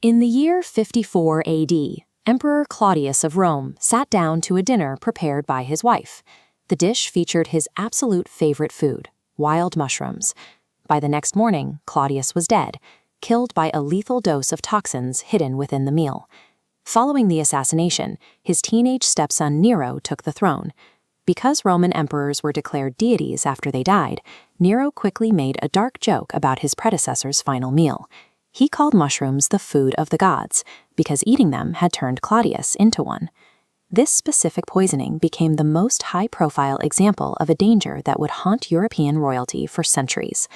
In the year 54 AD, Emperor Claudius of Rome sat down to a dinner prepared by his wife. The dish featured his absolute favorite food, wild mushrooms. By the next morning, Claudius was dead, killed by a lethal dose of toxins hidden within the meal. Following the assassination, his teenage stepson Nero took the throne. Because Roman emperors were declared deities after they died, Nero quickly made a dark joke about his predecessor's final meal. He called mushrooms the food of the gods, because eating them had turned Claudius into one. This specific poisoning became the most high-profile example of a danger that would haunt European royalty for centuries.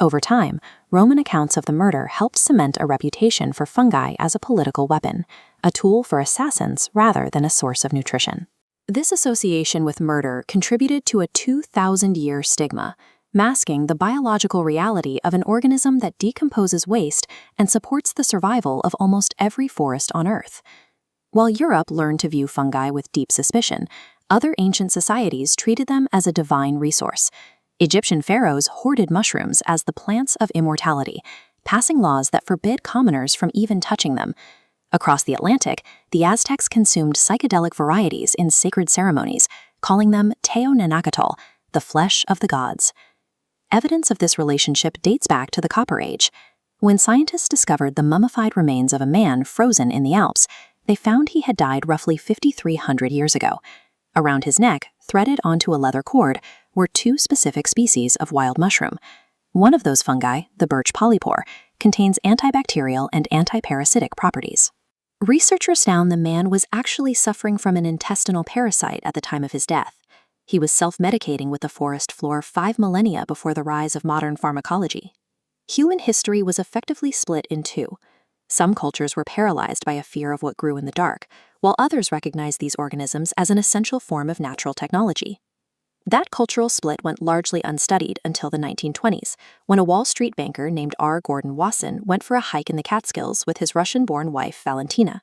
Over time, Roman accounts of the murder helped cement a reputation for fungi as a political weapon, a tool for assassins rather than a source of nutrition. This association with murder contributed to a 2,000-year stigma, masking the biological reality of an organism that decomposes waste and supports the survival of almost every forest on Earth. While Europe learned to view fungi with deep suspicion, other ancient societies treated them as a divine resource. Egyptian pharaohs hoarded mushrooms as the plants of immortality, passing laws that forbid commoners from even touching them. Across the Atlantic, the Aztecs consumed psychedelic varieties in sacred ceremonies, calling them Teonenacatl, the flesh of the gods. Evidence of this relationship dates back to the Copper Age. When scientists discovered the mummified remains of a man frozen in the Alps, they found he had died roughly 5,300 years ago. Around his neck, threaded onto a leather cord, were two specific species of wild mushroom. One of those fungi, the birch polypore, contains antibacterial and antiparasitic properties. Researchers found the man was actually suffering from an intestinal parasite at the time of his death. He was self-medicating with the forest floor 5 millennia before the rise of modern pharmacology. Human history was effectively split in two. Some cultures were paralyzed by a fear of what grew in the dark, while others recognized these organisms as an essential form of natural technology. That cultural split went largely unstudied until the 1920s, when a Wall Street banker named R. Gordon Wasson went for a hike in the Catskills with his Russian-born wife, Valentina.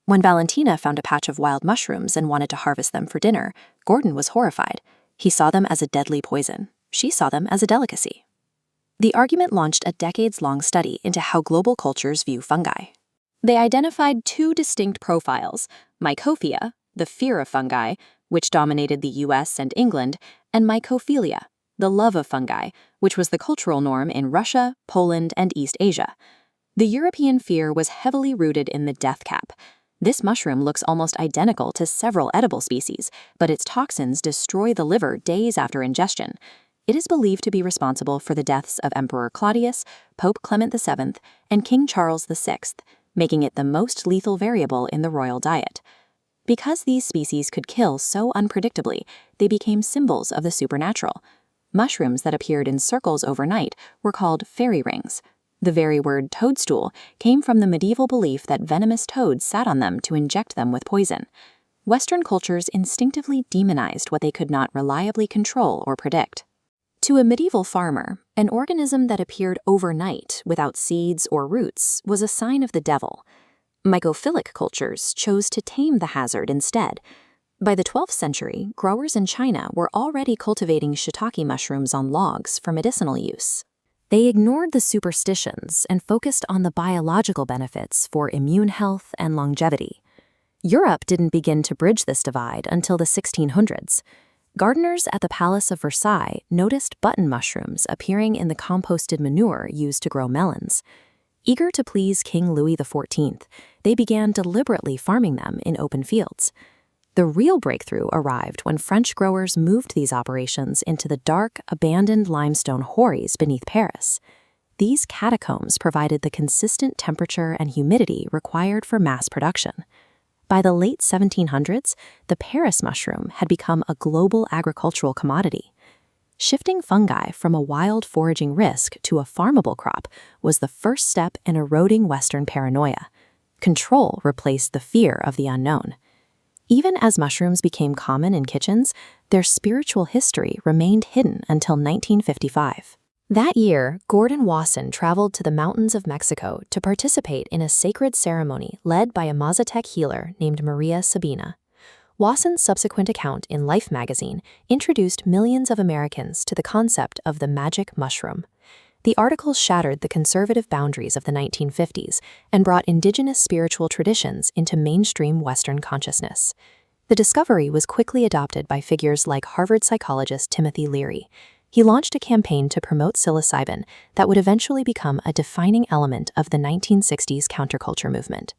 When Valentina found a patch of wild mushrooms and wanted to harvest them for dinner, Gordon was horrified. He saw them as a deadly poison. She saw them as a delicacy. The argument launched a decades-long study into how global cultures view fungi. They identified two distinct profiles: mycophia, the fear of fungi, which dominated the US and England, and mycophilia, the love of fungi, which was the cultural norm in Russia, Poland, and East Asia. The European fear was heavily rooted in the death cap. This mushroom looks almost identical to several edible species, but its toxins destroy the liver days after ingestion. It is believed to be responsible for the deaths of Emperor Claudius, Pope Clement VII, and King Charles VI, making it the most lethal variable in the royal diet. Because these species could kill so unpredictably, they became symbols of the supernatural. Mushrooms that appeared in circles overnight were called fairy rings. The very word toadstool came from the medieval belief that venomous toads sat on them to inject them with poison. Western cultures instinctively demonized what they could not reliably control or predict. To a medieval farmer, an organism that appeared overnight without seeds or roots was a sign of the devil. Mycophilic cultures chose to tame the hazard instead. By the 12th century, growers in China were already cultivating shiitake mushrooms on logs for medicinal use. They ignored the superstitions and focused on the biological benefits for immune health and longevity. Europe didn't begin to bridge this divide until the 1600s. Gardeners at the Palace of Versailles noticed button mushrooms appearing in the composted manure used to grow melons. Eager to please King Louis XIV, they began deliberately farming them in open fields. The real breakthrough arrived when French growers moved these operations into the dark, abandoned limestone hories beneath Paris. These catacombs provided the consistent temperature and humidity required for mass production. By the late 1700s, the Paris mushroom had become a global agricultural commodity. Shifting fungi from a wild foraging risk to a farmable crop was the first step in eroding Western paranoia. Control replaced the fear of the unknown. Even as mushrooms became common in kitchens, their spiritual history remained hidden until 1955. That year, Gordon Wasson traveled to the mountains of Mexico to participate in a sacred ceremony led by a Mazatec healer named Maria Sabina. Wasson's subsequent account in Life magazine introduced millions of Americans to the concept of the magic mushroom. The articles shattered the conservative boundaries of the 1950s and brought indigenous spiritual traditions into mainstream Western consciousness. The discovery was quickly adopted by figures like Harvard psychologist Timothy Leary. He launched a campaign to promote psilocybin that would eventually become a defining element of the 1960s counterculture movement.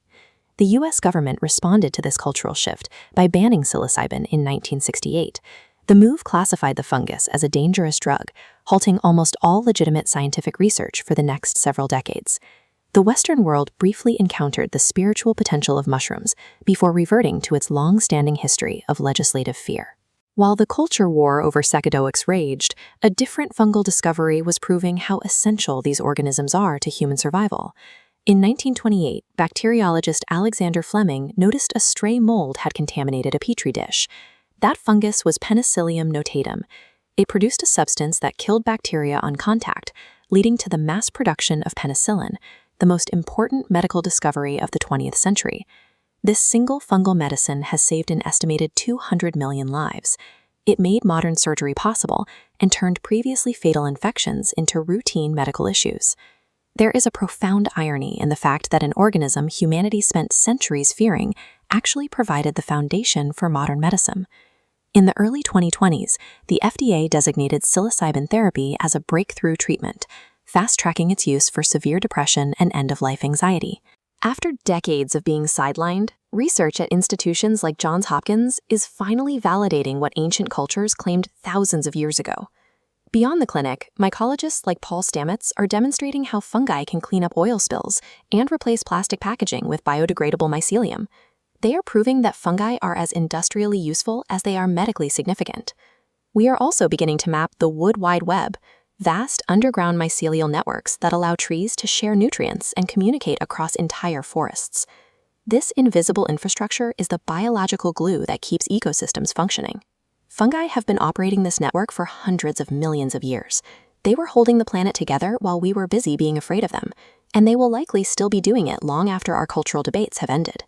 The U.S. government responded to this cultural shift by banning psilocybin in 1968. The move classified the fungus as a dangerous drug, halting almost all legitimate scientific research for the next several decades. The Western world briefly encountered the spiritual potential of mushrooms before reverting to its long-standing history of legislative fear. While the culture war over psychedelics raged, a different fungal discovery was proving how essential these organisms are to human survival. In 1928, bacteriologist Alexander Fleming noticed a stray mold had contaminated a petri dish. That fungus was Penicillium notatum. It produced a substance that killed bacteria on contact, leading to the mass production of penicillin, the most important medical discovery of the 20th century. This single fungal medicine has saved an estimated 200 million lives. It made modern surgery possible and turned previously fatal infections into routine medical issues. There is a profound irony in the fact that an organism humanity spent centuries fearing actually provided the foundation for modern medicine. In the early 2020s, the FDA designated psilocybin therapy as a breakthrough treatment, fast-tracking its use for severe depression and end-of-life anxiety. After decades of being sidelined, research at institutions like Johns Hopkins is finally validating what ancient cultures claimed thousands of years ago. Beyond the clinic, mycologists like Paul Stamets are demonstrating how fungi can clean up oil spills and replace plastic packaging with biodegradable mycelium. They are proving that fungi are as industrially useful as they are medically significant. We are also beginning to map the wood wide web, vast underground mycelial networks that allow trees to share nutrients and communicate across entire forests. This invisible infrastructure is the biological glue that keeps ecosystems functioning. Fungi have been operating this network for hundreds of millions of years. They were holding the planet together while we were busy being afraid of them, and they will likely still be doing it long after our cultural debates have ended.